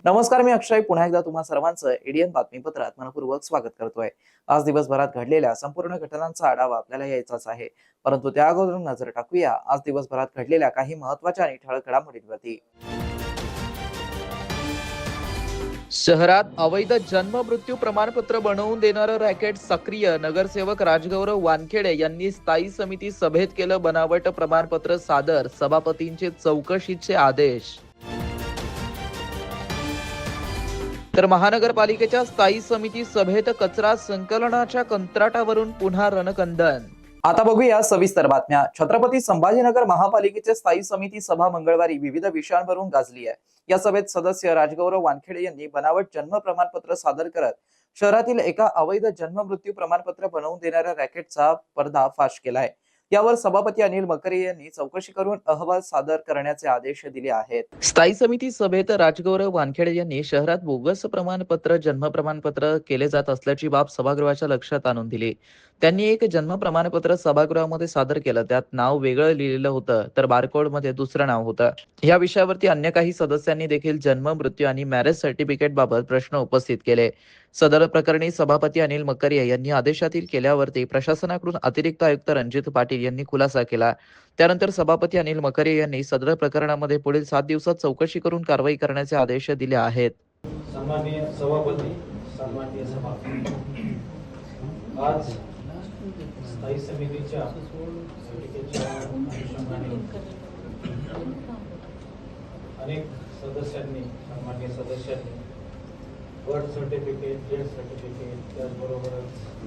नमस्कार, मी अक्षय पुन्हा एकदा तुम्हा सर्वांचं एडीएन बातमीपत्रात मनपूर्वक स्वागत करतोय। आज दिवसभरात घडलेल्या संपूर्ण घटनांचा आढावा आपल्याला यायचाच आहे, परंतु त्या अगोदर नजर टाकूया आज दिवसभरात घडलेल्या काही महत्त्वाच्या आणि ठळक घडामोडींवरती। शहरात अवैध जन्म मृत्यू प्रमाणपत्र बनवून देणारं रॅकेट सक्रिय, नगरसेवक राजगौरव वानखेडे यांनी स्थायी समिती सभेत केलं बनावट प्रमाणपत्र सादर, सभापतींचे चौकशीचे आदेश। तर महानगरपालिकेच्या स्थायी समिती सभेत कचरा संकलनाच्या कंत्राटावरून पुन्हा रणकंदन। आता बघूया सविस्तर बातम्या। छत्रपती संभाजीनगर महापालिकेची स्थायी समिती सभा मंगळवारी विविध विषयांवरून गाजली आहे। या सभेत सदस्य राजगौरव वानखेडे यांनी बनावट जन्म प्रमाणपत्र सादर करत शहरातील एका अवैध जन्म मृत्यू प्रमाणपत्र बनवून देणाऱ्या रॅकेटचा पर्दाफाश केलाय। यावर सभापती अनिल मकरे यांनी चौकशी करून अहवाल सादर करण्याचे आदेश दिले आहेत। स्थायी समिती सभेत राजगौरव वानखेडे यांनी शहरात बोगस प्रमाणपत्र जन्म प्रमाणपत्र केले जात असल्याची बाब सभागृहाच्या लक्षात आणून दिली। त्यांनी एक जन्म प्रमाणपत्र सभागृहामध्ये सादर केलं, त्यात नाव वेगळं लिहिलेलं होतं तर बारकोड मध्ये दुसरं नाव होतं। या विषयावरती अन्य काही सदस्यांनी देखील जन्म मृत्यू आणि मॅरेज सर्टिफिकेट बाबत प्रश्न उपस्थित केले। सदर प्रकरणी सभापती अनिल मकरे यांनी आदेशातील केल्यावरती प्रशासनाकडून अतिरिक्त आयुक्त रणजित पाटील यांनी खुलासा केला। त्यानंतर सभापती अनिल मकरे यांनी सदर प्रकरणामध्ये पुढील 7 दिवसात चौकशी करून कारवाई करण्याचे आदेश दिले आहेत। सन्माननीय सभापती, सन्माननीय सभापती, आज स्थायी समितीच्या अनुषंगाने अनेक सदस्यांनी, सन्माननीय सदस्यांनी बर्थ सर्टिफिकेट, डेथ सर्टिफिकेट, त्याचबरोबर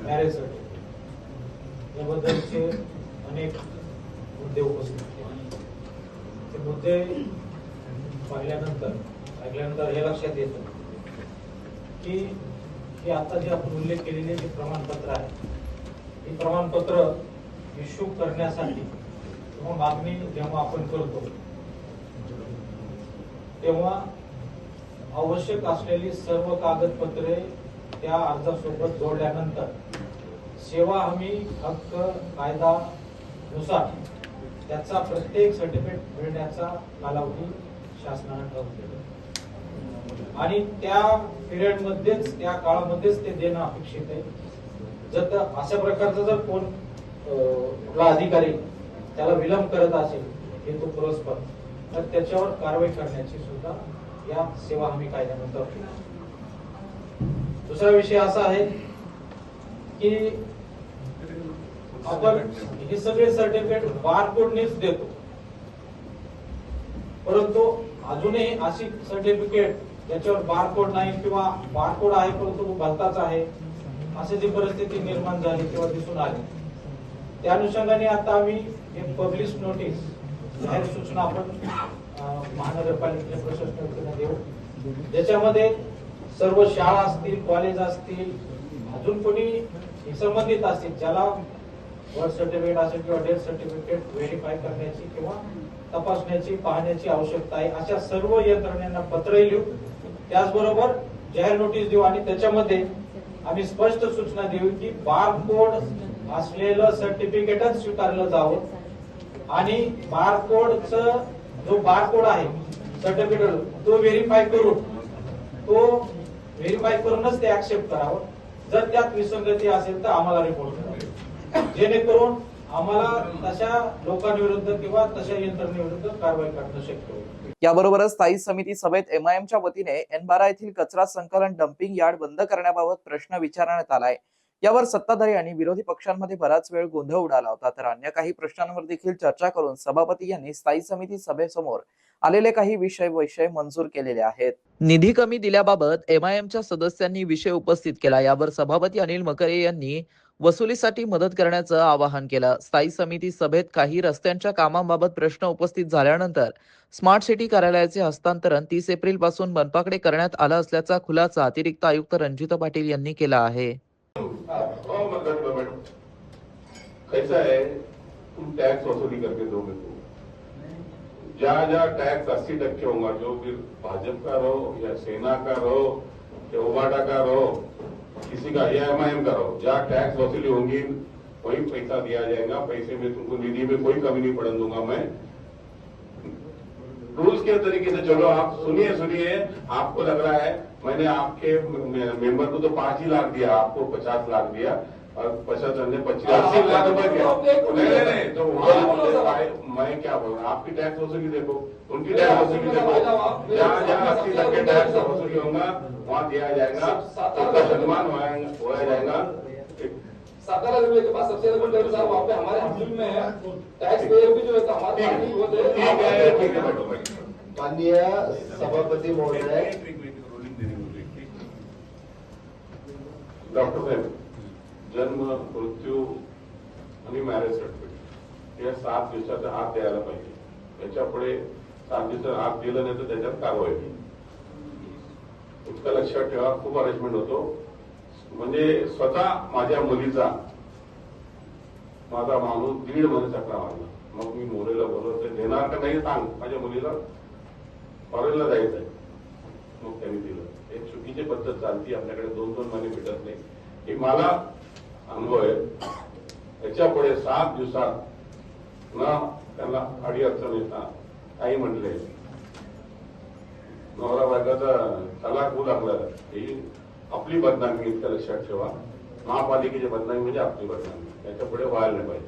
मॅरेज सर्टिफिकेट याबद्दलचे अनेक मुद्दे उपस्थित केले। ते मुद्दे ऐकल्यानंतर हे लक्षात येतं की आता जे आपण उल्लेख केलेले जे प्रमाणपत्र आहे, हे प्रमाणपत्र इश्यू करण्यासाठी किंवा मागणी जेव्हा आपण करतो तेव्हा आवश्यक असलेली सर्व कागदपत्रे त्या अर्जासोबत जोडल्यानंतर सेवा हमी हक्क कायद्यानुसार त्याचा प्रत्येक सर्टिफिकेट मिळण्याचा कालावधी शासनाने ठरवलेला आणि त्या पिरियड मध्येच, त्या काळामध्येच ते देणं अपेक्षित आहे। जर अशा प्रकारचा जर कोण कुठला अधिकारी त्याला विलंब करत असेल हेतू पुरस्पर, तर त्याच्यावर कारवाई करण्याची सुद्धा या सेवा हमी कायद्यानुसार। दुसरा विषय असा आहे की आपण हे सगळे सर्टिफिकेट बारकोडनेच देतो, परंतु अजूनही अशी सर्टिफिकेट ज्याच्यावर बारकोड नाही किंवा बारकोड आहे परंतु भलताच आहे, अशी जी परिस्थिती निर्माण झाली किंवा दिसून आली, त्या अनुषंगाने आता आम्ही एक पब्लिश नोटीस, जाहीर सूचना आपण महानगरपालिकेच्या प्रशासनाकडे देऊ, ज्याच्यामध्ये सर्व शाळा असतील, कॉलेज असतील, अजून कोणी संबंधित असतील ज्याला बर्थ सर्टिफिकेट असेल किंवा डेथ सर्टिफिकेट व्हेरीफाय करण्याची किंवा तपासण्याची, पाहण्याची आवश्यकता आहे, अशा सर्व यंत्रणेना पत्रही लिहू, त्याचबरोबर जाहीर नोटीस देऊ आणि त्याच्यामध्ये आम्ही स्पष्ट सूचना देऊ की बारकोड असलेलं सर्टिफिकेटच स्वीकारलं जावं आणि बारकोडचं जो बारकोड आहे सर्टिफिकेट तो व्हेरीफाय करूनच ते ऍक्सेप्ट करावं। जर त्यात विसंगती असेल तर आम्हाला रिपोर्ट करावा, जेणेकरून आम्हाला तशा लोकांविरुद्ध किंवा तशा यंत्रणेविरुद्ध कारवाई करणं शक्य होईल। याबरोबरच स्थायी समिती सभेत एमआयएमच्या वतीने N12 येथील कचरा संकलन डम्पिंग यार्ड बंद करण्याबाबत प्रश्न विचारण्यात आलाय। यावर सत्ताधारी आणि विरोधी पक्षांमध्ये बराच वेळ गोंधळ उडाला होता, तर अन्य काही प्रश्नांवर देखील चर्चा करून सभापती यांनी स्थायी समिती सभेसमोर आलेले काही विषय मंजूर केलेले आहेत। निधी कमी दिल्याबाबत एमआयएमच्या सदस्यांनी विषय उपस्थित केला। यावर सभापती अनिल मकरे यांनी वसुलीसाठी मदत करण्याचं आवाहन केलं। स्थायी समिती सभेत काही रस्त्यांच्या कामांबाबत प्रश्न उपस्थित झाल्यानंतर स्मार्ट सिटी कार्यालयाचे हस्तांतरण 30 एप्रिल पासून मनपाकडे करण्यात आलं असल्याचा खुलासा अतिरिक्त आयुक्त रणजित पाटील यांनी केला आहे। कैसा है, तुम टैक्स वसूली करके दोगे तो जहाँ टैक्स 80% होगा, जो फिर भाजपा का रहो या सेना का रहो या उबाटा का रहो, किसी का या MIM का रहो, जहाँ टैक्स वसूली होंगी वही पैसा दिया जाएगा। पैसे में तुमको निधि में कोई कमी नहीं पड़ने दूंगा मैं। रूल्स के तरीके से चलो। आप सुनिए, आपको लग रहा है मैंने आपके मेंबर को तो 5 ही लाख दिया, आपको 50 लाख दिया और 80 लाख रुपए दिया। नहीं, तो वहाँ मैं क्या बोल रहा हूँ, आपकी टैक्स वसूली देखो, उनकी टैक्स वसूली देखो। जहाँ 80% टैक्स वसूली होगा वहाँ दिया जाएगा, उनका सम्मान होया जाएगा। 7 लाख रुपए के पास सबसे ज्यादा डॉक्टर साहब वहाँ पे हमारे हकीम में है, टैक्स पेयर भी जो है हमारे पार्टी वो ठीक है। माननीय सभापती महोदय, डॉक्टर साहेब, जन्म, मृत्यू आणि मॅरेज सर्टिफिकेट या 7 दिवसाचा आत द्यायला पाहिजे. त्याच्या पुढे 7 दिवसात आत दिलं नाही तर त्याच्यात कारवाई होईल. इतकं लक्षात ठेवा. खूप अरेंजमेंट होतो. म्हणजे स्वतः माझ्या मुलीचा माझा माणूस 1.5 महिने चक्रा मारला. मग मी मोरेला बोलवते, देणार का नाही सांग, माझ्या मुलीला फॉरेनला जायचंय. मग त्यांनी दिलं. एक चुकीची पद्धत चालती, आपल्याकडे 2-2 महिने भेटत नाही. हे मला अनुभव आहे. त्याच्या पुढे 7 दिवसात ना त्यांना अडीअडचण येतात. काही म्हटले नवरा बायकाचा तलाक होऊ लागला, ही आपली बदनामी. इतकं लक्षात ठेवा. महापालिकेची बदनामी म्हणजे आपली बदनामी. त्याच्या पुढे व्हायला नाही पाहिजे.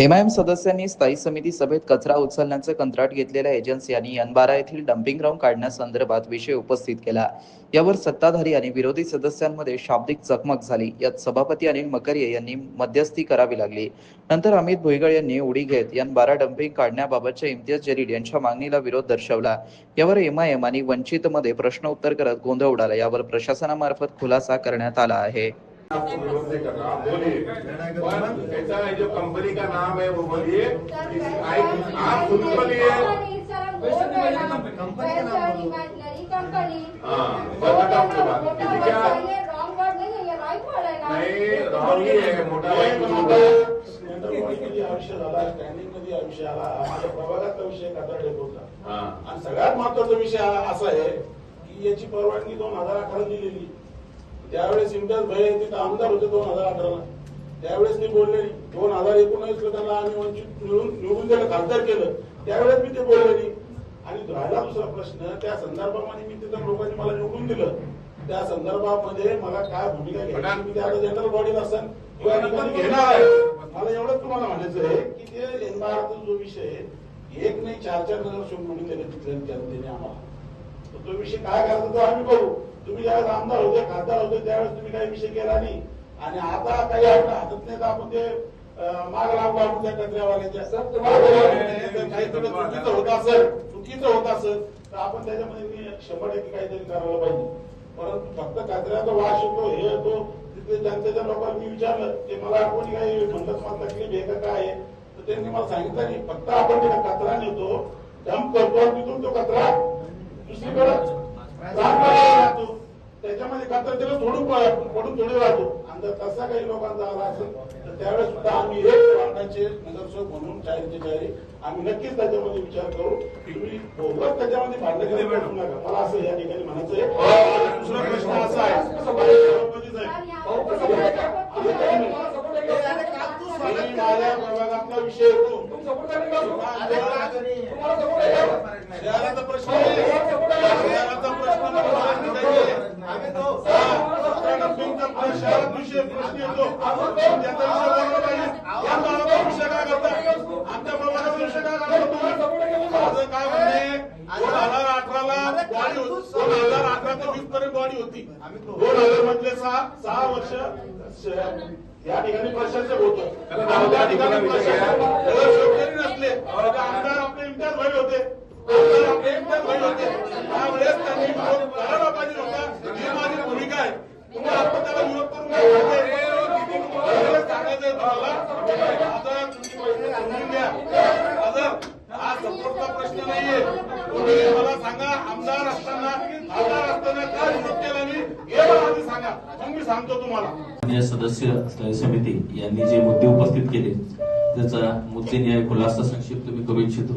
MIM सदस्यांनी स्थायी समिती सभेत कचरा उचलण्याचं कंत्राट घेतलेल्या एजन्सी N12 येथील डम्पिंग ग्राउंड काढण्यासंदर्भात विषय उपस्थित केला. यावर सत्ताधारी आणि विरोधी सदस्यांमध्ये शाब्दिक चकमक झाली. यात सभापती अनिल मकरिये यांनी मध्यस्थी करावी लागली. नंतर अमित भुईगळ यांनी उडी घेत N12 डम्पिंग काढण्याबाबतच्या इम्तियाज जलील यांच्या मागणीला विरोध दर्शवला. यावर MIM आणि वंचितमध्ये प्रश्न उत्तर करत गोंधळ उडाला. यावर प्रशासनामार्फत खुलासा करण्यात आला आहे. आपको विरोध नहीं कर रहा, आप बोलिए। पर ऐसा है, जो कंपनी का नाम है वो बोलिए। आप खुद बोलिए। हाँ, बस आपके बात क्या नहीं, रॉन्ग ही है, मोटा आयुष्य झाला, स्टँडिंग मध्ये आयुष्य आला, माझ्या प्रभागातला विषय कचरा डेपोचा. हाँ, आणि सगळ्यात महत्वाचा विषय असा आहे की याची परवानगी 2018 दिलेली. त्यावेळेस इम्तियाज भाई तिथे आमदार होते 2018ला. त्यावेळेस मी बोलले नाही. 2019ला त्यांना आम्ही वंचित निवडून दिलं, खासदार केलं. त्यावेळेस मी ते बोलले नाही. आणि राहिला दुसरा प्रश्न, त्या संदर्भामध्ये मी तिथं लोकांनी मला निवडून दिलं, त्या संदर्भामध्ये मला काय भूमिका घ्यायची, मी त्या जनरल बॉडीत असेल किंवा घेणार आहे. मला एवढंच तुम्हाला म्हणायचं आहे की ते N12चा जो विषय आहे, एक नाही 4-4 नगरसेवक निवडून दिले तिथल्या जनतेने आम्हाला. तो विषय काय करायचा तो आम्ही करू. तुम्ही ज्यावेळेस आमदार होते, खासदार होते, त्यावेळेस तुम्ही काही विषय केला नाही. आणि आता काही आपल्या हातात नाही तर आपण ते माग लागू आपण त्या कचऱ्यावाल्याच्या चुकीचं होत असेल तर आपण त्याच्यामध्ये 100% काहीतरी करायला पाहिजे. परंतु फक्त कचऱ्याचा वास येतो, हे येतो. तिथे जनतेच्या लोकांना मी विचारलं ते मला कोणी काही म्हणतात मला तकलीफ आहे का काय आहे, तर त्यांनी मला सांगितलं नाही. फक्त आपण तिथे कचरा नेतो, डम्प करतो, तिथून तो कचरा दुसरीकडे राहतो. त्याच्यामध्ये कचरा त्याला पडून थोडे राहतो. आणि जर तसा काही लोकांचा आला असेल तर त्यावेळेस सुद्धा आम्ही एक वार्डाचे नगरसेवक म्हणून जाहीर आम्ही नक्कीच त्याच्यामध्ये विचार करू. तुम्ही बोलत त्याच्यामध्ये भांडण करू नका. मला असं या ठिकाणी म्हणायचं आहे. दुसरा प्रश्न असा आहे, माझ्या प्रभागातला विषय येतो. शहराचा प्रश्न प्रश्न येतो. विषय काय करता, आमच्या प्रभागाचा विषय काय करतो. माझं काय म्हणणे, 2018ला बॉडी होती, 2018 ते 20 पर्यंत बॉडी होती. 2000 मधले 6 वर्ष या ठिकाणी प्रशासक होतं. त्या ठिकाणी शेतकरी नसले, आमदार आपले इम्तियाज भाई होते, त्यावेळेस त्यांनी विरोध करायला पाहिजे होता. ही माझी भूमिका आहे. तुम्ही आपण त्याला विरोध करून सांगायचं तुम्हाला. आता तुम्ही समजून घ्या, हा सपोर्टचा प्रश्न नाहीये. तुम्ही मला सांगा, आमदार असताना खासदार असताना का विरोध केला नाही हे मला आधी सांगा, मग मी सांगतो तुम्हाला. माननीय सदस्य स्थायी समिती यांनी जे मुद्दे उपस्थित केले त्याचा मुद्देन्याय खुलासा संक्षिप्त मी करू इच्छितो.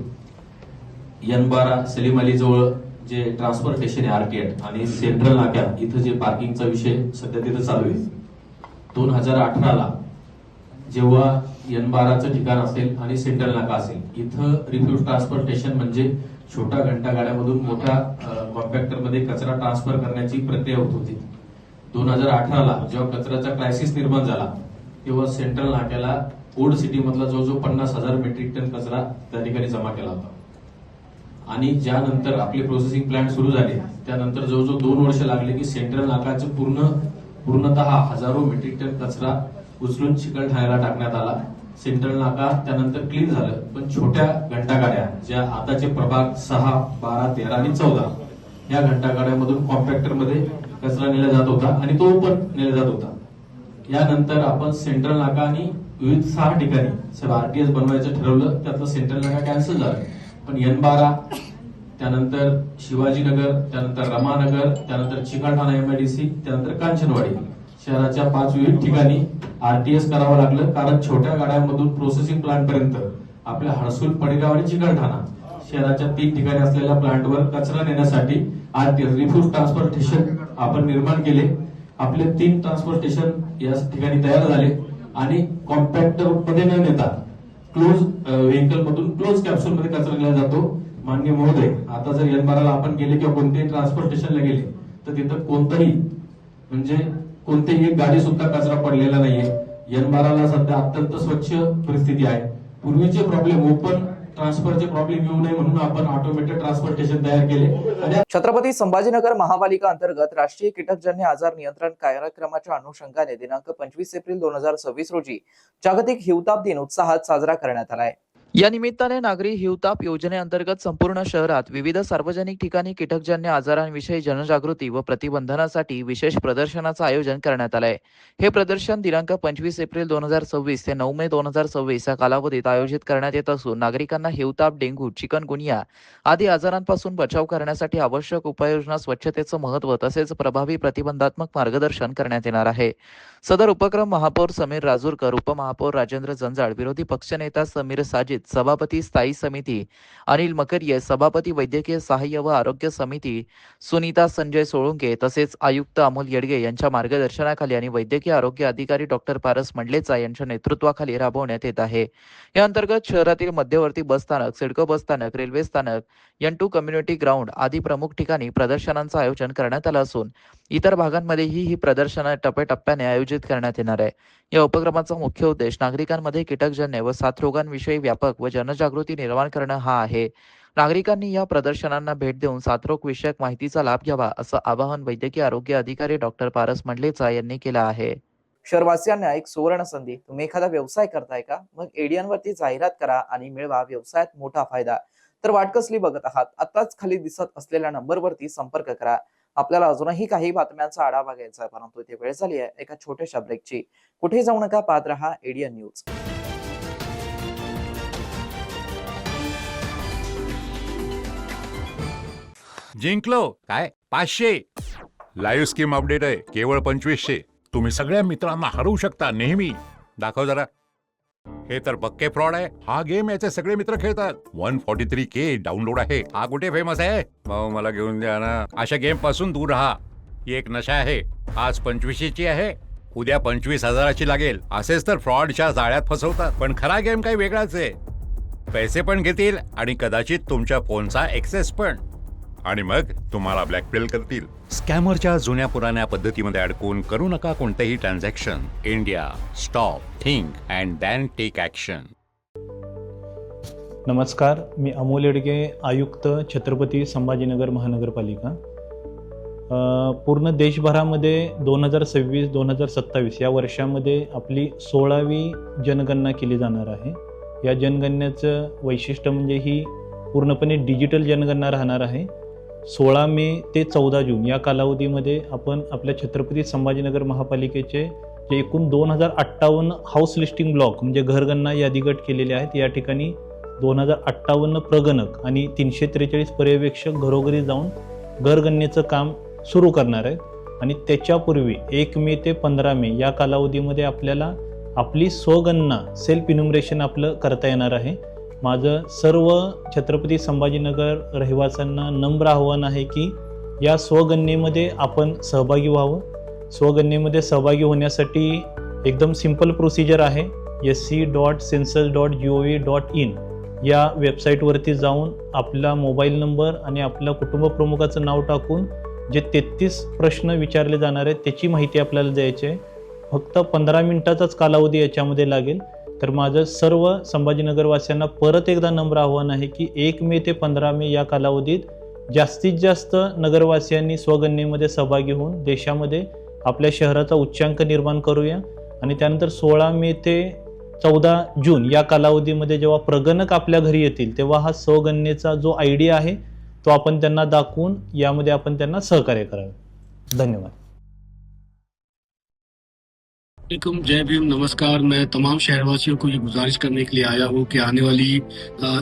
N12 सलीम अली जवळ जे ट्रान्सफर स्टेशन आहे RT8 आणि सेंट्रल नाक्या इथं जे पार्किंगचा विषय सध्या तिथं चालू आहे. 2018ला जेव्हा N12चं ठिकाण असेल आणि सेंट्रल नाका असेल इथं रिफ्यूज ट्रान्सफर स्टेशन म्हणजे छोट्या घंटा गाड्यामधून मोठ्या कॉम्पॅक्टरमध्ये कचरा ट्रान्सफर करण्याची प्रक्रिया होत होती. 2018ला जेव्हा कचऱ्याचा क्रायसिस निर्माण झाला तेव्हा सेंट्रल नाक्याला ओल्ड सिटी मधला जवळजवळ 50,000 मेट्रिक टन कचरा त्या ठिकाणी जमा केला होता. आणि ज्यानंतर आपले प्रोसेसिंग प्लांट सुरू झाले त्यानंतर जवळजवळ 2 वर्ष लागले की सेंट्रल नाकाचं पूर्णतः हजारो मेट्रिक टन कचरा उचलून चिकलठाण्याला टाकण्यात आला. सेंट्रल नाका त्यानंतर क्लीन झालं, पण छोट्या घंटागाड्या ज्या आताचे प्रभाग 6, 12, 13 आणि 14 या घंटागाड्यामधून कॉम्पॅक्टरमध्ये कचरा नेला जात होता आणि तो पण नेला जात होता. यानंतर आपण सेंट्रल नाका आणि विविध 6 ठिकाणी RTS बनवायचं ठरवलं, त्यातलं सेंट्रल नाका कॅन्सल झालं. पण N12 त्यानंतर शिवाजीनगर, त्यानंतर रमानगर, त्यानंतर चिकलठाणा MIDC, त्यानंतर कांचनवाडी शहराच्या 5 विविध ठिकाणी RTS करावं लागलं, कारण छोट्या गाड्यांमधून प्रोसेसिंग प्लांट पर्यंत आपल्या हडसूल, पडेगाव आणि चिकलठाणा शहराच्या 3 ठिकाणी असलेल्या प्लांटवर कचरा नेण्यासाठी RTS रिफ्यूज ट्रान्सफर स्टेशन आपण निर्माण केले. आपले 3 ट्रान्सफर स्टेशन या ठिकाणी तयार झाले आणि कॉम्पॅक्टर मध्ये न नेता क्लोज व्हेकल मधून क्लोज कॅप्सूल मध्ये कचरा नेला जातो. माननीय महोदय, आता जर N12ला आपण गेले किंवा कोणत्याही ट्रान्सपोर्ट स्टेशनला गेले तर तिथं कोणतीही एक गाडी सुद्धा कचरा पडलेला नाहीये. N12ला सध्या अत्यंत स्वच्छ परिस्थिती आहे. पूर्वीचे प्रॉब्लेम ओपन ट्रान्सफरचे प्रॉब्लेम येऊ नये म्हणून आपण ऑटोमेटेड ट्रान्सफर स्टेशन तयार केले. आणि छत्रपती संभाजीनगर महापालिका अंतर्गत राष्ट्रीय कीटकजन्य आजार नियंत्रण कार्यक्रमाच्या अनुषंगाने दिनांक 25 एप्रिल 2026 रोजी जागतिक हिवताप दिन उत्साहात साजरा करण्यात आलाय. या निमित्ताने नागरी हिवताप योजनेअंतर्गत संपूर्ण शहरात विविध सार्वजनिक ठिकाणी कीटकजन्य आजारांविषयी जनजागृती व प्रतिबंधनासाठी विशेष प्रदर्शनाचं आयोजन करण्यात आलंय. हे प्रदर्शन दिनांक 25 एप्रिल 2026 ते 9 मे 2026 या कालावधीत आयोजित करण्यात येत असून नागरिकांना हिवताप, डेंग्यू, चिकनगुनिया आदी आजारांपासून बचाव करण्यासाठी आवश्यक उपाययोजना, स्वच्छतेचं महत्त्व तसेच प्रभावी प्रतिबंधात्मक मार्गदर्शन करण्यात येणार आहे. सदर उपक्रम महापौर समीर राजूरकर, उपमहापौर राजेंद्र जंजाळ, विरोधी पक्षनेता समीर साजिद, सभापती स्थायी समिती अनिल मकरिये, सभापती वैद्यकीय सहाय्य व आरोग्य समिती सुनीता संजय सोळुंके तसेच आयुक्त अमोल येडगे यांच्या मार्गदर्शनाखाली आणि वैद्यकीय आरोग्य अधिकारी डॉक्टर पारस मंडलेचा यांच्या नेतृत्वाखाली राबवण्यात येत आहे. या अंतर्गत शहरातील मध्यवर्ती बसस्थानक, सिडको बसस्थानक, रेल्वे स्थानक, N2 कम्युनिटी ग्राउंड आदी प्रमुख ठिकाणी प्रदर्शनांचं आयोजन करण्यात आलं असून इतर भागांमध्येही ही प्रदर्शनं टप्प्याटप्प्याने आयोजित करण्यात येणार आहे. या उपक्रमाचा मुख्य उद्देश नागरिकांमध्ये कीटकजन्य व साथरोगांविषयी व्यापक व जनजागृती निर्माण करणं हा आहे. नागरिकांनी या प्रदर्शनांना भेट देऊन साथरोग विषयक माहितीचा लाभ घ्यावा असं आवाहन वैद्यकीय आरोग्य अधिकारी डॉक्टर पारस मंडलेचा यांनी केलं आहे. शहरवासियांना एक सुवर्ण संधी. तुम्ही एखादा व्यवसाय करताय का? मग ADN वरती जाहिरात करा आणि मिळवा व्यवसायात मोठा फायदा. तर वाट कसली बघत आहात? आताच खाली दिसत असलेल्या नंबरवरती संपर्क करा. आपल्याला अजूनही काही बातम्यांचा आढावा घ्यायचा आहे, परंतु इथे वेळ झाली आहे एका छोट्याशा ब्रेकची. कुठे जाऊ नका, पाहत रहा ADN न्यूज. जिंकलो काय 500. लाईव्ह स्कीम अपडेट आहे केवळ 2500. तुम्ही सगळ्या मित्रांना हरवू शकता नेहमी. दाखव जरा. हे तर पक्के फ्रॉड आहे. हा गेम याचे सगळे मित्र खेळतात. 143K डाउनलोड आहे. हा कुठे फेमस आहे? भाऊ मला घेऊन द्या ना. अशा गेम पासून दूर राहा. ही एक नशा आहे. आज 2500ची आहे, उद्या 25,000ची लागेल. असेच तर फ्रॉडच्या जाळ्यात फसवतात. पण खरा गेम काही वेगळाच आहे. पैसे पण घेतील आणि कदाचित तुमच्या फोनचा एक्सेस पण. आणि मग तुम्हाला ब्लॅकमेल करतील. स्कॅमरच्या जुन्या पुराण्या पद्धतीमध्ये अडकून करू नका कोणतेही transaction. India stop, think and then take action. नमस्कार, मी अमोल येडगे, आयुक्त छत्रपती संभाजीनगर महानगरपालिका. पूर्ण देशभरामध्ये 2026-2027 या वर्षामध्ये आपली 16वी जनगणना केली जाणार आहे. या जनगणनेचं वैशिष्ट्य म्हणजे ही पूर्णपणे डिजिटल जनगणना राहणार आहे. 16 मे ते 14 जून या कालावधीमध्ये आपण आपल्या छत्रपती संभाजीनगर महापालिकेचे जे एकूण 2058 हाऊस लिस्टिंग ब्लॉक म्हणजे घरगणना यादी गट केलेले आहेत. या ठिकाणी 2058 प्रगणक आणि 343 पर्यवेक्षक घरोघरी जाऊन घरगणनेचं काम सुरू करणार आहेत आणि त्याच्यापूर्वी 1 मे ते 15 मे या कालावधीमध्ये आपल्याला आपली स्वगणना सेल्फ इन्युमरेशन आपलं करता येणार आहे. माझं सर्व छत्रपती संभाजीनगर रहिवाशांना नम्र आव्हान आहे की या स्वगणनेमध्ये आपण सहभागी व्हावं. स्वगणनेमध्ये सहभागी होण्यासाठी एकदम सिंपल प्रोसिजर आहे. sc.census.gov.in या वेबसाईटवरती जाऊन आपला मोबाईल नंबर आणि आपल्या कुटुंब प्रमुखाचं नाव टाकून जे 33 प्रश्न विचारले जाणार आहेत त्याची माहिती आपल्याला द्यायची आहे. फक्त 15 मिनिटाचाच कालावधी याच्यामध्ये लागेल. तर माझं सर्व संभाजीनगरवासियांना परत एकदा नम्र आव्हान आहे की 1 मे ते 15 मे या कालावधीत जास्तीत जास्त नगरवासियांनी स्वगणनेमध्ये सहभागी होऊन देशामध्ये आपल्या शहराचा उच्चांक निर्माण करूया. आणि त्यानंतर 16 मे ते 14 जून या कालावधीमध्ये जेव्हा प्रगणक आपल्या घरी येतील तेव्हा हा स्वगणनेचा जो ID आहे तो आपण त्यांना दाखवून यामध्ये आपण त्यांना सहकार्य करावे. धन्यवाद. वालेकुम, जय भीम, नमस्कार। मैं तमाम शहरवासियों को ये गुजारिश करने के लिए आया हूँ कि आने वाली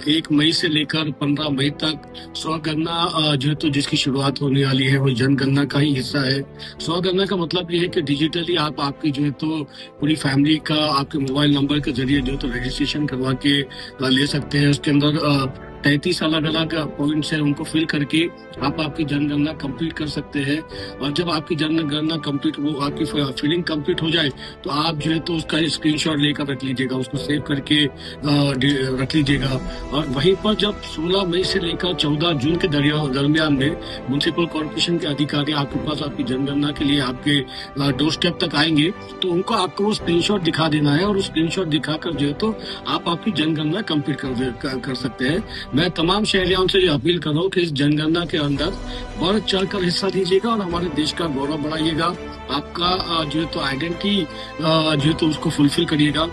1 मई से लेकर 15 मई तक स्वगणना जो है तो जिसकी शुरुआत होने वाली है वो जनगणना का ही हिस्सा है। स्वगणना का मतलब ये है कि डिजिटली आप आपकी जो है तो पूरी फैमिली का आपके मोबाइल नंबर के जरिए जो है तो रजिस्ट्रेशन करवा के ले सकते हैं। उसके अंदर 33 अलग अलग पॉइंट्स हैं, उनको फिल करके आप आपकी जनगणना कंप्लीट कर सकते हैं। और जब आपकी जनगणना कंप्लीट वो आपकी फिलिंग कंप्लीट हो जाए तो आप जो है तो उसका स्क्रीनशॉट लेकर रख लीजिएगा, उसको सेव करके रख लीजिएगा। और वहीं पर जब 16 मई से लेकर 14 जून के दरमियान में म्युनिसिपल कॉर्पोरेशन के अधिकारी आपके पास आपकी जनगणना के लिए आपके डोर स्टेप तक आएंगे तो उनको आपको वो स्क्रीनशॉट दिखा देना है और उस स्क्रीनशॉट दिखाकर जो है तो आप आपकी जनगणना कंप्लीट कर सकते हैं। मैं तमाम शहरियों से अपील कर रहा हूँ कि इस जनगणना के अंदर बढ़ चढ़कर हिस्सा दीजिएगा और हमारे देश का गौरव बढ़ाइएगा। आपका जो है तो आइडेंटिटी जो है तो उसको फुलफिल करिएगा।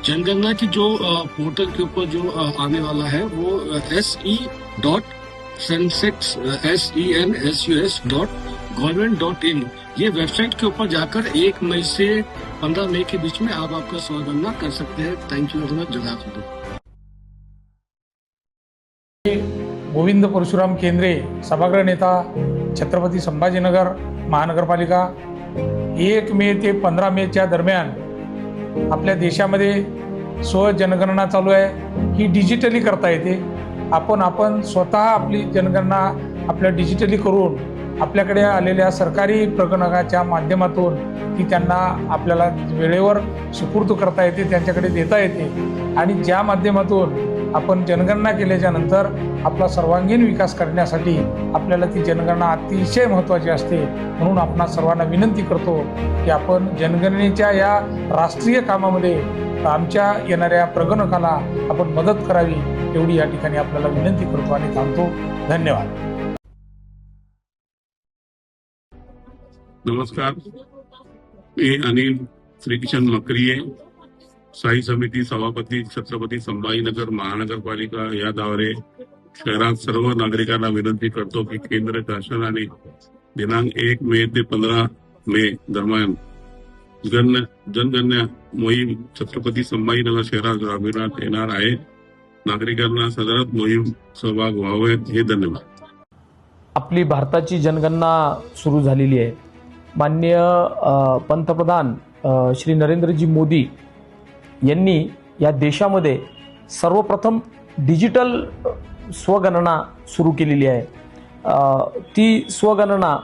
जनगणना की जो पोर्टल के ऊपर जो आने वाला है वो se.census.government.in ये वेबसाइट के ऊपर जाकर 1 मई से 15 मई के बीच में आप आपका स्वगणना कर सकते हैं। Thank you very much. जज़ाकल्लाह। गोविंद परशुराम केंद्रे, सभागृह नेता, छत्रपती संभाजीनगर महानगरपालिका। 1 मे ते 15 मेच्या दरम्यान आपल्या देशामध्ये स्वजनगणना चालू आहे. ही डिजिटली करता येते. आपण स्वतः आपली जनगणना आपल्या डिजिटली करून आपल्याकडे आलेल्या सरकारी प्रगणकाच्या माध्यमातून ती त्यांना आपल्याला वेळेवर सुपूर्द करता येते, त्यांच्याकडे देता येते. आणि ज्या माध्यमातून आपण जनगणना केल्याच्या नंतर आपला सर्वांगीण विकास करण्यासाठी आपल्याला ती जनगणना अतिशय महत्त्वाची असते. म्हणून आपण सर्वांना विनंती करतो की आपण जनगणनेच्या या राष्ट्रीय कामामध्ये आमच्या येणाऱ्या प्रगणकाला आपण मदत करावी एवढी या ठिकाणी आपल्याला विनंती करतो आणि थांबतो. धन्यवाद. नमस्कार, मी अनिल श्रीकिशन मकरिये, स्थायी समिती सभापती, छत्रपती संभाजीनगर महानगरपालिका याद्वारे शहरात सर्व नागरिकांना विनंती करतो की केंद्र शासनाने दिनांक 1 मे ते 15 मे दरम्यान जनगणना मोहीम छत्रपती संभाजीनगर शहरात राबविण्यात येणार आहे. नागरिकांना सदर मोहीम सहभाग व्हावे. हे धन्यवाद. आपली भारताची जनगणना सुरू झालेली आहे. माननीय पंतप्रधान श्री नरेंद्रजी मोदी यांनी या देशामध्ये सर्वप्रथम डिजिटल स्वगणना सुरू केलेली आहे. ती स्वगणना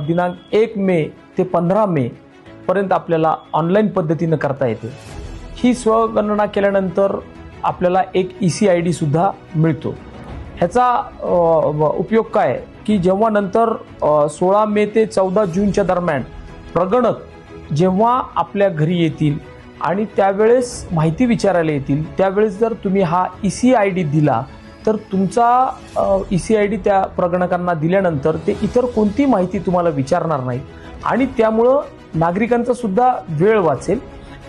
दिनांक 1 मे ते 15 मे पर्यंत आपल्याला ऑनलाईन पद्धतीनं करता येते. ही स्वगणना केल्यानंतर आपल्याला एक EC-ID सुद्धा मिळतो. ह्याचा उपयोग काय की जेव्हा नंतर 16 मे ते 14 जूनच्या दरम्यान प्रगणक जेव्हा आपल्या घरी येतील आणि त्यावेळेस माहिती विचारायला येतील त्यावेळेस जर तुम्ही हा EC-ID दिला तर तुमचा EC-ID त्या प्रगणकांना दिल्यानंतर ते इतर कोणती माहिती तुम्हाला विचारणार नाही आणि त्यामुळं नागरिकांचा सुद्धा वेळ वाचेल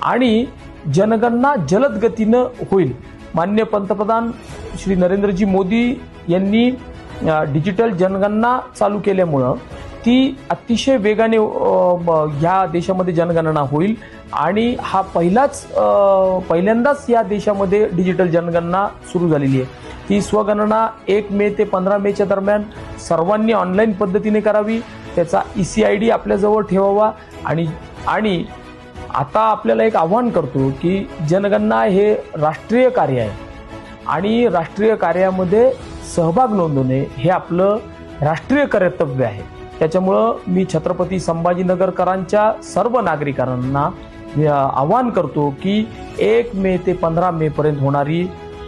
आणि जनगणना जलद गतीनं होईल. माननीय पंतप्रधान श्री नरेंद्रजी मोदी यांनी डिजिटल जनगणना चालू केल्यामुळं ती अतिशय वेगाने ह्या देशामध्ये जनगणना होईल आणि हा पहिल्यांदाच या देशामध्ये डिजिटल जनगणना सुरू झालेली आहे. ही स्वगणना 1 मे ते 15 मेच्या दरम्यान सर्वांनी ऑनलाईन पद्धतीने करावी, त्याचा ECID आपल्याजवळ ठेवावा आणि आता आपल्याला एक आव्हान करतो की जनगणना हे राष्ट्रीय कार्य आहे आणि राष्ट्रीय कार्यामध्ये सहभाग नोंदवणे हे आपलं राष्ट्रीय कर्तव्य आहे. त्याच्यामुळं मी छत्रपती संभाजीनगरकरांच्या सर्व नागरिकांना आवाहन करतो की 1 मे ते 15 मे पर्यंत होणारी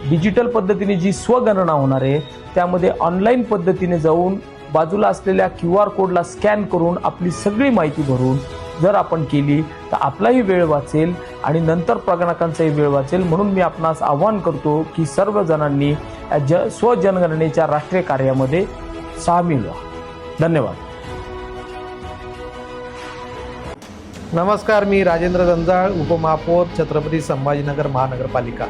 डिजिटल पद्धतीने जी स्वगणना होणार आहे त्यामध्ये ऑनलाईन पद्धतीने जाऊन बाजूला असलेल्या QR कोडला स्कॅन करून आपली सगळी माहिती भरून जर आपण केली तर आपलाही वेळ वाचेल आणि नंतर प्रगणकांचाही वेळ वाचेल. म्हणून मी आपणास आवाहन करतो की सर्वजणांनी स्वजनगणनेच्या राष्ट्रीय कार्यामध्ये सामील व्हा. धन्यवाद. नमस्कार, मी राजेंद्र जंजाळ, उपमहापौर, छत्रपती संभाजीनगर महानगरपालिका.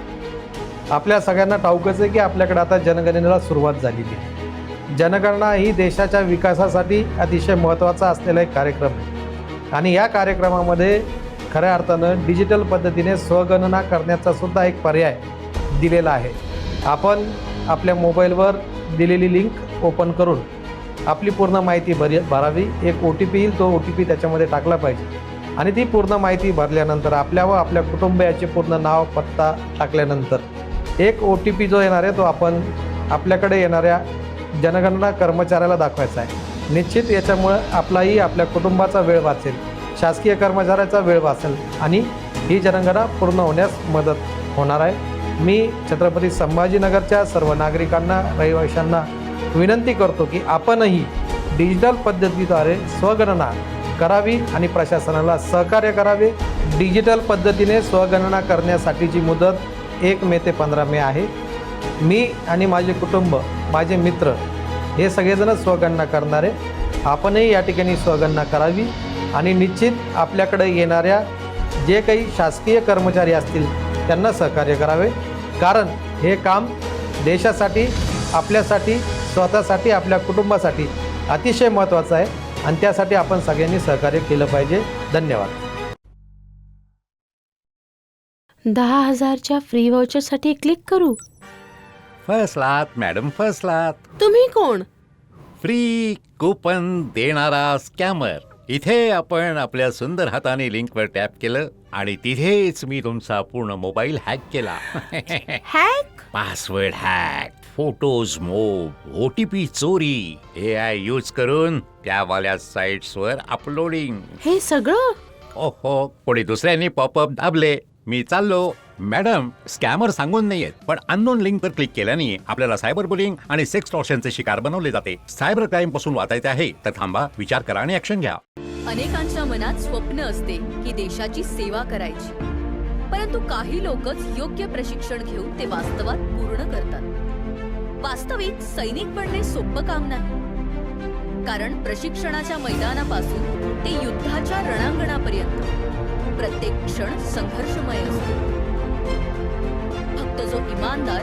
आपल्या सगळ्यांना ठाऊकच आहे की आपल्याकडे आता जनगणनेला सुरुवात झालेली आहे. जनगणना ही देशाच्या विकासासाठी अतिशय महत्त्वाचा असलेला एक कार्यक्रम आहे आणि या कार्यक्रमामध्ये खऱ्या अर्थानं डिजिटल पद्धतीने स्वगणना करण्याचा सुद्धा एक पर्याय दिलेला आहे. आपण आपल्या मोबाईलवर दिलेली लिंक ओपन करून आपली पूर्ण माहिती भरावी. एक OTP येईल, तो OTP त्याच्यामध्ये टाकला पाहिजे आणि ती पूर्ण माहिती भरल्यानंतर आपल्या व आपल्या कुटुंबियाचे पूर्ण नाव पत्ता टाकल्यानंतर एक OTP जो येणार आहे तो आपण आपल्याकडे येणाऱ्या जनगणना कर्मचाऱ्याला दाखवायचा आहे. निश्चित याच्यामुळं आपलाही आपल्या कुटुंबाचा वेळ वाचेल, शासकीय कर्मचाऱ्याचा वेळ वाचेल आणि ही जनगणना पूर्ण होण्यास मदत होणार आहे. मी छत्रपती संभाजीनगरच्या सर्व नागरिकांना, रहिवाशांना विनंती करतो की आपणही डिजिटल पद्धतीद्वारे स्वगणना करावी आणि प्रशासनाला सहकार्य करावे. डिजिटल पद्धतीने स्वगणना करण्यासाठीची मुदत 1 मे ते 15 मे आहे. मी आणि माझे कुटुंब, माझे मित्र हे सगळेजण स्वगणना करणारे. आपणही या ठिकाणी स्वगणना करावी आणि निश्चित आपल्याकडे येणाऱ्या जे काही शासकीय कर्मचारी असतील त्यांना सहकार्य करावे, कारण हे काम देशासाठी, आपल्यासाठी, स्वतःसाठी, आपल्या कुटुंबासाठी अतिशय महत्त्वाचं आहे आणि त्यासाठी आपण सगळ्यांनी सहकार्य केलं पाहिजे. धन्यवाद. 10,000च्या फ्री व्हाउचरसाठी क्लिक करू. फसलात मॅडम, फसलात. तुम्ही कोण? फ्री कुपन देणारा स्कॅमर. इथे आपण आपल्या सुंदर हाताने लिंकवर टॅप केलं आणि तिथेच मी तुमचा पूर्ण मोबाईल हॅक केला. हॅक? पासवर्ड हॅक, फोटोज मोब, OTP चोरी, AI यूज करून त्यावाल्या साइट्सवर अपलोडिंग. हे सगळं? ओहो, कोणी दुसऱ्यांनी पॉपअप दाबले. मी चाललो. मॅडम, स्कॅमर सांगून नाहीयेत, पण अननोन लिंकवर क्लिक केल्याने आपल्याला सायबर बुलिंग आणि सेक्स टॉर्शनचे शिकार बनवले जाते. सायबर क्राईम पासून वाचायचे आहे तर थांबा, विचार करा आणि ऍक्शन घ्या. अनेकांच्या मनात स्वप्न असते की देशाची सेवा करायची, परंतु काही लोकच योग्य प्रशिक्षण घेऊन ते वास्तवात पूर्ण करतात. वास्तविक सैनिक बनणे सोपं काम नाही, कारण प्रशिक्षणाच्या मैदानापासून ते युद्धाच्या रणांगणापर्यंत प्रत्येक क्षण संघर्षमय असतो. फक्त जो इमानदार,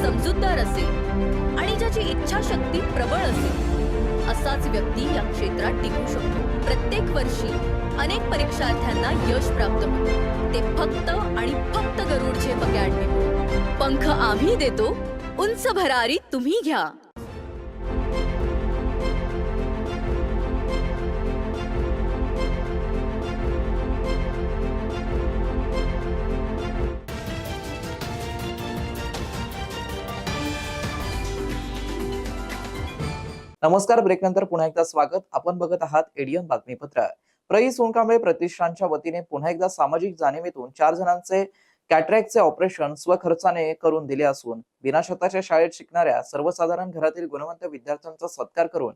समजूतदार असेल आणि ज्याची इच्छाशक्ती प्रबळ असेल असाच व्यक्ती या क्षेत्रात टिकू शकतो. प्रत्येक वर्षी अनेक परीक्षार्थ्यांना यश प्राप्त होते, ते फक्त आणि फक्त गरुड झेप अकॅडमी. पंख आम्ही देतो, उंच भरारी तुम्ही घ्या. नमस्कार, ब्रेक नंतर पुन्हा एकदा स्वागत. आपण बघत आहात एडीएन बातमीपत्र. प्रई सोनकांबळे प्रतिष्ठानच्या वतीने पुन्हा एकदा सामाजिक जाणीवेतून 4 जणांचे कॅटरॅक्टचे ऑपरेशन स्वखर्चाने करून दिले असून विनाशताच्या शाळेत शिकणाऱ्या सर्वसाधारण घरातील गुणवंत विद्यार्थ्यांचा सत्कार करून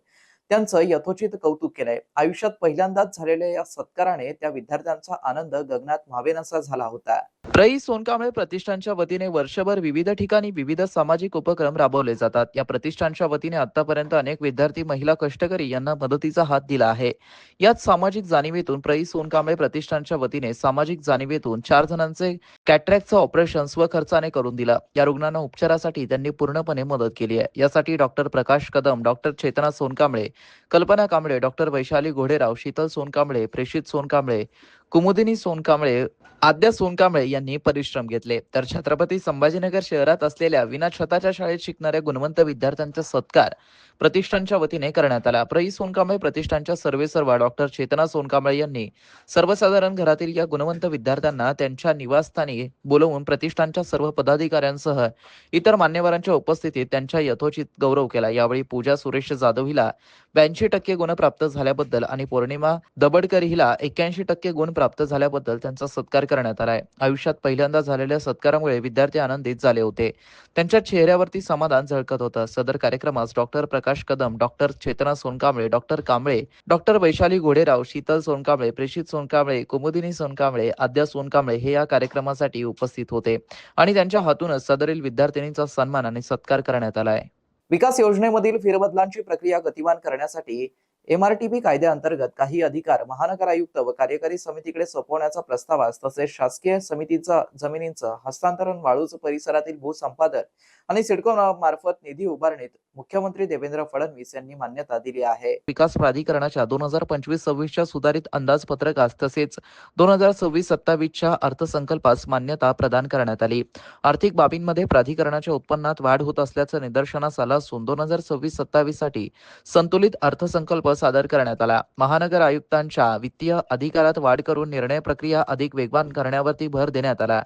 त्यांचं यथोचित कौतुक केलंय. आयुष्यात पहिल्यांदाच झालेल्या या सत्काराने त्या विद्यार्थ्यांचा आनंद गगनात मावेनासा झाला होता. प्रई सोनकांबळे प्रतिष्ठानच्या वतीने वर्षभर विविध ठिकाणी विविध सामाजिक उपक्रम राबवले जातात. या प्रतिष्ठानच्या वतीने आतापर्यंत अनेक विद्यार्थी, महिला, कष्टकरी यांना मदतीचा हात दिला आहे. याच सामाजिक जाणीवेतून प्रई सोनकांबळे प्रतिष्ठानच्या वतीने सामाजिक जाणीवेतून 4 जणांचे कॅटरॅक्टचं ऑपरेशन स्वखर्चाने करून दिलं. या रुग्णांना उपचारासाठी त्यांनी पूर्णपणे मदत केली आहे. यासाठी डॉक्टर प्रकाश कदम, डॉक्टर चेतना सोनकांबळे, कल्पना कांबळे, डॉक्टर वैशाली घोडेराव, शीतल सोनकांबळे, प्रेषित सोनकांबळे, कुमुदिनी सोनकांबळे आद्या सोनकांबळे यांनी परिश्रम घेतले. तर छत्रपती संभाजीनगर शहरात असलेल्या विना छताच्या शाळेत शिकणाऱ्या गुणवंत विद्यार्थ्यांचा सत्कार प्रतिष्ठानच्या वतीने करण्यात आला. प्र. सोनकांबळे प्रतिष्ठानच्या सर्वेसर्वा डॉक्टर चेतना सोनकांबळे यांनी सर्वसाधारण घरातील या गुणवंत विद्यार्थ्यांना त्यांच्या निवासस्थानी बोलवून प्रतिष्ठानच्या सर्व पदाधिकाऱ्यांसह इतर मान्यवरांच्या उपस्थितीत त्यांच्या यथोचित गौरव केला. यावेळी पूजा सुरेश जाधव हिला 82% गुण प्राप्त झाल्याबद्दल आणि पौर्णिमा दबडकर हिला 81% गुण प्राप्त झाल्याबद्दल त्यांचा सत्कार करण्यात आलाय. आयुष्यात पहिल्यांदा झालेल्या सत्कारामुळे विद्यार्थी आनंदित झाले होते. त्यांच्या चेहऱ्यावरती समाधान झळकत होतं. सदर कार्यक्रमास डॉक्टर प्रकाश कदम, डॉक्टर चेतना सोनकांबळे, डॉक्टर कांबळे, डॉक्टर वैशाली घोडेराव, शीतल सोनकांबळे, प्रेषित सोनकांबळे, कुमुदिनी सोनकांबळे, आद्या सोनकांबळे हे या कार्यक्रमासाठी उपस्थित होते आणि त्यांच्या हातूनच सदरील विद्यार्थिनींचा सन्मान आणि सत्कार करण्यात आलाय. विकास योजनेमधील फेरबदलांची प्रक्रिया गतिमान करण्यासाठी MRTP कायद्याअंतर्गत काही अधिकार महानगर आयुक्त व कार्यकारी समितीकडे सोपवण्याचा प्रस्तावास तसेच शासकीय समितीचा जमिनींचं हस्तांतरण, वाळूज परिसरातील भूसंपादन आणि सिडको मार्फत निधी उभारणीत मुख्यमंत्री देवेंद्र फडणवीस यांनी मान्यता दिली आहे. विकास प्राधिकरणाच्या 2025-26च्या सुधारित अंदाजपत्रकास तसेच 2026-27च्या अर्थसंकल्पास मान्यता प्रदान करण्यात आली. आर्थिक बाबींमध्ये प्राधिकरणाच्या उत्पन्नात वाढ होत असल्याचं निदर्शनास आलं असून 2026-27 साठी संतुलित अर्थसंकल्प सादर करण्यात आला. महानगर आयुक्तांच्या वित्तीय अधिकारात वाढ करून निर्णय प्रक्रिया अधिक वेगवान करण्यावरती भर देण्यात आला.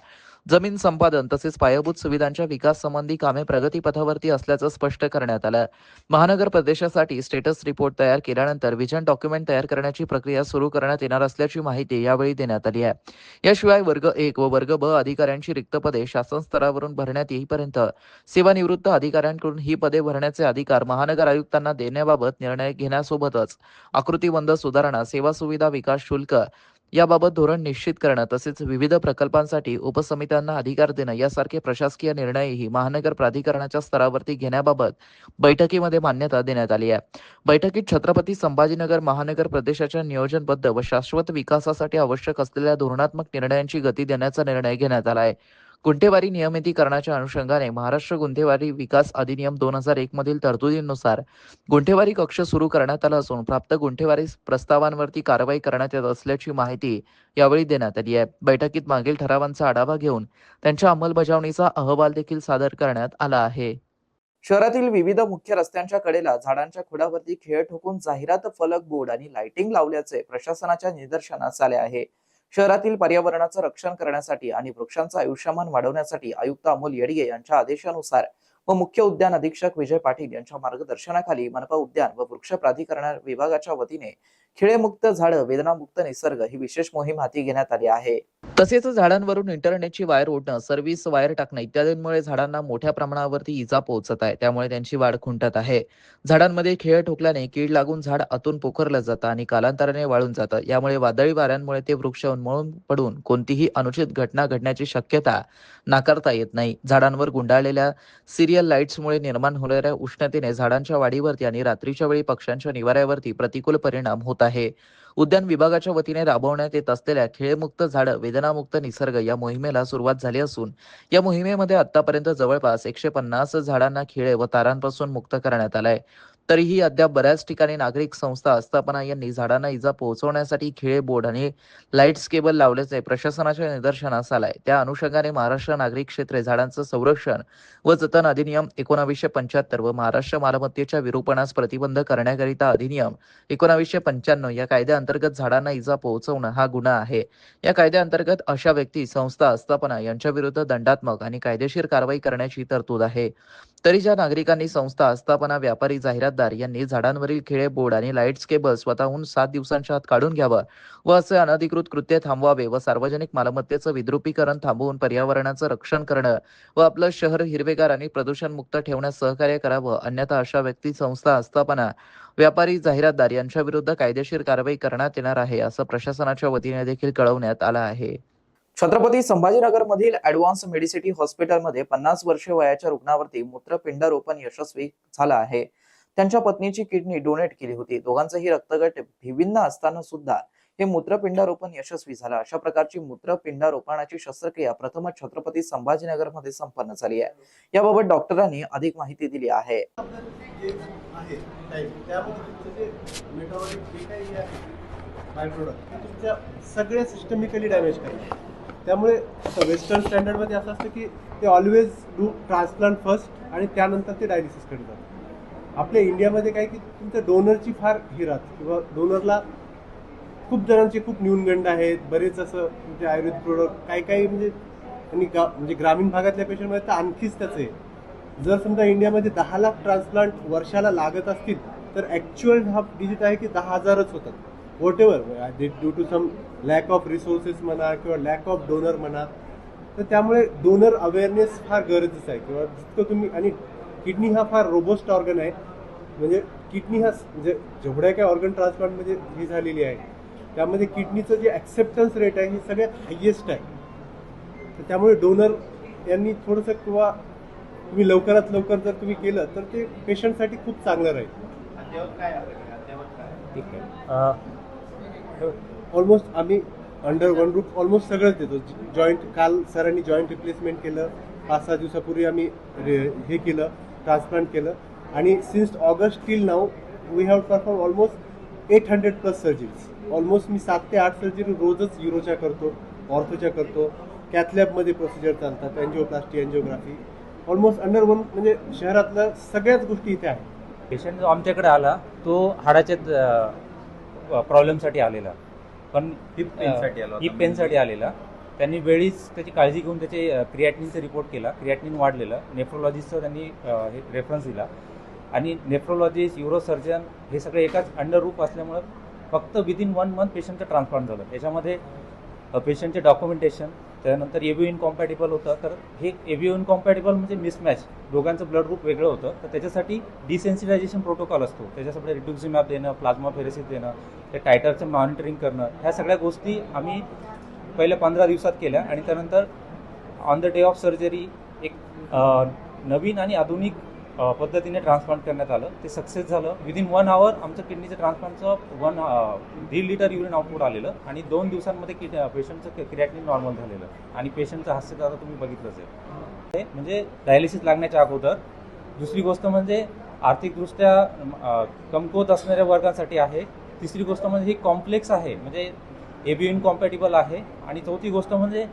जमीन संपादन तसेच पायाभूत सुविधांच्या विकास संबंधी कामे प्रगतीपथावरती असल्याचं स्पष्ट करण्यात आलं. महानगर प्रदेशासाठी स्टेटस रिपोर्ट तयार केल्यानंतर व्हिजन डॉक्युमेंट तयार करण्याची प्रक्रिया सुरू करण्यात येणार असल्याची माहिती यावेळी देण्यात आली आहे. याशिवाय वर्ग 1 व वर्ग ब अधिकाऱ्यांची रिक्त पदे शासन स्तरावरून भरण्यात येईपर्यंत सेवानिवृत्त अधिकाऱ्यांकडून ही पदे भरण्याचे अधिकार महानगर आयुक्तांना देण्याबाबत निर्णय घेण्यासोबतच आकृतीबंध सुधारणा, सेवा सुविधा विकास शुल्क याबाबत धोरण निश्चित करणं तसेच विविध प्रकल्पांसाठी उपसमित्यांना अधिकार देणं यासारखे प्रशासकीय निर्णयही महानगर प्राधिकरणाच्या स्तरावरती घेण्याबाबत बैठकीमध्ये मान्यता देण्यात आली आहे. बैठकीत छत्रपती संभाजीनगर महानगर प्रदेशाच्या नियोजनबद्ध व शाश्वत विकासासाठी आवश्यक असलेल्या धोरणात्मक निर्णयांची गती देण्याचा निर्णय घेण्यात आला आहे. गुंठेवारी नियमितीकरणाच्या अनुषंगाने महाराष्ट्र गुंठेवारी विकास अधिनियम 2001 मधील तरतुदींनुसार गुंठेवारी कक्ष सुरू करण्यात आला असून प्राप्त गुंठेवारी प्रस्तावांवरती कारवाई करण्यात येत असल्याची माहिती यावेळी देण्यात आली आहे. बैठकीत मागील ठरावांचा आढावा घेऊन त्यांच्या अंमलबजावणीचा अहवाल देखील सादर करण्यात आला आहे. शहरातील विविध मुख्य रस्त्यांच्या कडेला झाडांच्या खोडावरती खेळ ठोकून जाहिरात फलक, बोर्ड आणि लाइटिंग लावल्याचे प्रशासनाच्या निदर्शनास आले आहे. शहरातील पर्यावरणाचं रक्षण करण्यासाठी आणि वृक्षांचं आयुष्यमान वाढवण्यासाठी आयुक्त अमोल येडगे यांच्या आदेशानुसार व मुख्य उद्यान अधीक्षक विजय पाटील यांच्या मार्गदर्शनाखाली मनपा उद्यान व वृक्ष प्राधिकरण विभागाच्या वतीने खिळेमुक्त झाडं, वेदनामुक्त निसर्ग ही विशेष मोहीम हाती घेण्यात आली आहे. तसेच झाडांवरून इंटरनेटची वायर ओढणं, सर्व्हिस वायर टाकणं इत्यादींमुळे झाडांना मोठ्या प्रमाणावरती इजा पोहोचत आहे. त्यामुळे त्यांची वाढ खुंटत आहे. झाडांमध्ये खिळे ठोकल्याने कीड लागून झाड आतून पोखरलं जातं आणि कालांतराने वाळून जातं. यामुळे वादळी वाऱ्यांमुळे ते वृक्ष उन्मळून पडून कोणतीही अनुचित घटना घडण्याची शक्यता नाकारता येत नाही. झाडांवर गुंडाळलेल्या सिरियल लाईट्समुळे निर्माण होणाऱ्या उष्णतेने झाडांच्या वाढीवरती आणि रात्रीच्या वेळी पक्ष्यांच्या निवाऱ्यावरती प्रतिकूल परिणाम होत आहे. उद्यान विभागाच्या वतीने राबवण्यात येत असलेल्या खिळेमुक्त झाडं, वेदनामुक्त निसर्ग या मोहिमेला सुरुवात झाली असून या मोहिमेमध्ये आतापर्यंत जवळपास 150 झाडांना खिळे व तारांपासून मुक्त करण्यात आलंय. तरीही अद्याप बऱ्याच ठिकाणी नागरिक संस्था आस्थापना यांनी झाडांना इजा पोहोचवण्यासाठी खिळे, बोर्ड आणि लाईट्स केबल लावल्याचे प्रशासनाच्या निदर्शनास आलाय. त्या अनुषंगाने महाराष्ट्र नागरिक क्षेत्रे झाडांचं संरक्षण व जतन अधिनियम 1975 व महाराष्ट्र मालमत्तेच्या विरूपणास प्रतिबंध करण्याकरिता अधिनियम 1995 या कायद्याअंतर्गत झाडांना इजा पोहोचवणं हा गुन्हा आहे. या कायद्याअंतर्गत अशा व्यक्ती, संस्था, आस्थापना यांच्या विरुद्ध दंडात्मक आणि कायदेशीर कारवाई करण्याची तरतूद आहे. तरी ज्या नागरिकांनी, संस्था, आस्थापना, व्यापारी, जाहिरातदार यांनी झाडांवरील खिळे, बोर्ड आणि लाईट्स केबल स्वतःहून 7 दिवसांच्या आत काढून घ्यावं व असे अनधिकृत कृत्य थांबवावे व सार्वजनिक मालमत्तेचं विद्रुपीकरण थांबवून पर्यावरणाचं रक्षण करणं व आपलं शहर हिरवेगार आणि प्रदूषण मुक्त ठेवण्यास सहकार्य करावं. अन्यथा अशा व्यक्ती, संस्था, आस्थापना, व्यापारी, जाहिरातदार यांच्या विरुद्ध कायदेशीर कारवाई करण्यात येणार आहे असं प्रशासनाच्या वतीने देखील कळवण्यात आलं आहे. छत्रपती संभाजीनगर मधील ॲडव्हान्स मेडिसिटी हॉस्पिटलमध्ये 50 वर्षे वयाच्या रुग्णावरती मूत्रपिंडरोपण यशस्वी झालं आहे. त्यांच्या पत्नीची किडनी डोनेट केली होती. दोघांचंही रक्तगट भिन्न असताना सुद्धा हे मूत्रपिंडारोपण यशस्वी झालं. अशा प्रकारची मूत्रपिंडारोपणाची शस्त्रक्रिया प्रथमच छत्रपती संभाजीनगर मध्ये संपन्न झाली आहे. याबाबत डॉक्टरांनी अधिक माहिती दिली आहे. सगळे सिस्टमिकली डॅमेज करतात. त्यामुळे आता वेस्टर्न स्टँडर्डमध्ये असं असतं की ते ऑलवेज डू ट्रान्सप्लांट फर्स्ट आणि त्यानंतर ते डायलिसिस करतात. आपल्या इंडियामध्ये काय की तुमच्या डोनरची फार ही राहते किंवा डोनरला खूप जणांचे खूप न्यूनगंड आहेत. बरेच असं म्हणजे आयुर्वेद प्रोडक्ट काही म्हणजे आणि म्हणजे ग्रामीण भागातल्या पेशंटमध्ये तर आणखीच त्याचं आहे. जर समजा इंडियामध्ये 10 लाख ट्रान्सप्लांट वर्षाला लागत असतील तर ॲक्च्युअल हा डिजिट आहे की 10,000च होतात. Whatever due to some lack of resources म्हणा किंवा लॅक ऑफ डोनर म्हणा. तर त्यामुळे डोनर अवेअरनेस फार गरजेचं आहे किंवा जितकं तुम्ही आणि किडनी हा फार रोबस्ट ऑर्गन आहे. म्हणजे किडनी हा म्हणजे जेवढ्या काय ऑर्गन ट्रान्सप्लांटमध्ये ही झालेली आहे त्यामध्ये किडनीचं जे ॲक्सेप्टन्स रेट आहे हे सगळ्यात हायेस्ट आहे. तर त्यामुळे डोनर यांनी थोडंसं किंवा तुम्ही लवकरात लवकर जर तुम्ही केलं तर ते पेशंटसाठी खूप चांगलं राहील. ठीक आहे. ऑलमोस्ट आम्ही अंडर वन रूफ ऑलमोस्ट सगळंच देतो. जॉईंट काल सरांनी जॉईंट रिप्लेसमेंट केलं. 5-6 दिवसापूर्वी आम्ही हे केलं ट्रान्सप्लांट केलं आणि since August till now we have perform almost 800+ surgeries. Almost मी 7 ते 8 सर्जरी रोजच युरोच्या करतो, ऑर्थोच्या करतो. कॅथलॅबमध्ये प्रोसिजर चालतात, angioplasty, angiography. Almost under one म्हणजे शहरातल्या सगळ्याच गोष्टी इथे आहेत. पेशंट जो आमच्याकडे आला तो हाडाच्या प्रॉब्लेमसाठी आलेला, पण हिप पेनसाठी आलेला. त्यांनी वेळीच त्याची काळजी घेऊन त्याचे क्रिएटिनिनचा रिपोर्ट केला. क्रिएटिनिन वाढलेलं. नेफ्रोलॉजिस्टचा त्यांनी रेफरन्स दिला आणि नेफ्रोलॉजिस्ट, युरोसर्जन हे सगळे एकाच अंडर रूफ असल्यामुळं फक्त विदिन 1 मंथ पेशंटचं ट्रान्सप्लांट झालं. त्याच्यामध्ये पेशंटचे डॉक्युमेंटेशन, त्यानंतर एव्हिओ इनकॉम्पॅटिबल होतं. तर हे एव्हिओ इनकॉम्पॅटिबल म्हणजे मिसमॅच, दोघांचं ब्लड ग्रुप वेगळं होतं. तर त्याच्यासाठी डिसेन्सिटायझेशन प्रोटोकॉल असतो. त्याच्यासाठी रिट्युक्झिमॅब देणं, प्लाझ्मा फेरेसिस देणं, ते टायटरचं मॉनिटरिंग करणं, ह्या सगळ्या गोष्टी आम्ही पहिल्या 15 दिवसात केल्या. आणि त्यानंतर on the day of surgery एक नवीन आणि आधुनिक पद्धतीने ट्रान्सप्लांट करण्यात आलं. ते सक्सेस झालं. विदिन 1 आवर आमचं किडनीचं ट्रान्सप्लांटचं 1.5 लिटर युरिन आउटपुट आलेलं आणि 2 दिवसांमध्ये पेशंटचं क्रिएटिनिन नॉर्मल झालेलं आणि पेशंटचं हास्य आता तुम्ही बघितलंच आहे. म्हणजे डायलिसिस लागण्याच्या अगोदर. दुसरी गोष्ट म्हणजे आर्थिकदृष्ट्या कमकुवत असणाऱ्या वर्गांसाठी आहे. तिसरी गोष्ट म्हणजे ही कॉम्प्लेक्स आहे, म्हणजे एव्हिओ इनकॉम्पॅटिबल आहे. आणि चौथी गोष्ट म्हणजे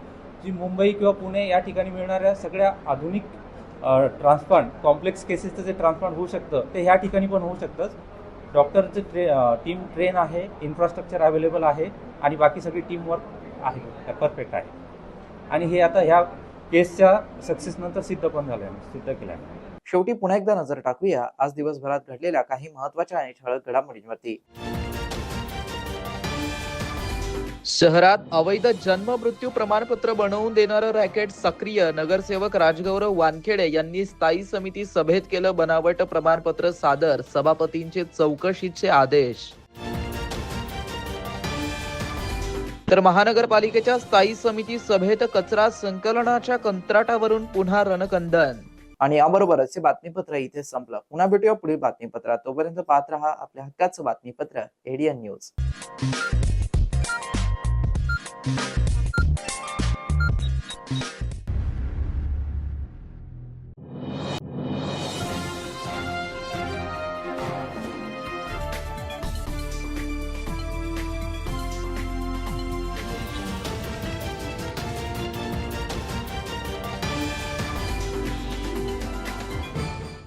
जी मुंबई किंवा पुणे या ठिकाणी मिळणाऱ्या सगळ्या आधुनिक ट्रान्सप्लांट, कॉम्प्लेक्स केसेसचं जे ट्रान्सप्लांट होऊ शकतं ते ह्या ठिकाणी पण होऊ शकतं. डॉक्टरचं टीम ट्रेन आहे, इन्फ्रास्ट्रक्चर अवेलेबल आहे आणि बाकी सगळी टीमवर्क आहे, परफेक्ट आहे. आणि हे आता ह्या केसच्या सक्सेसनंतर सिद्ध केलं आहे. शेवटी पुन्हा एकदा नजर टाकूया आज दिवसभरात घडलेल्या काही महत्त्वाच्या आणि ठळक घडामोडींवरती. शहरात अवैध जन्म मृत्यू प्रमाणपत्र बनवून देणारं रॅकेट सक्रिय. नगरसेवक राजगौरव वानखेडे यांनी स्थायी समिती सभेत केलं बनावट प्रमाणपत्र सादर. सभापतींचे चौकशीचे आदेश. तर महानगरपालिकेच्या स्थायी समिती सभेत कचरा संकलनाच्या कंत्राटावरून पुन्हा रणकंदन. आणि याबरोबरच हे बातमीपत्र इथे संपलं. पुन्हा भेटूया पुढील बातमीपत्रात. तोपर्यंत पाहत रहा आपल्या हक्काचं बातमीपत्र ADN न्यूज.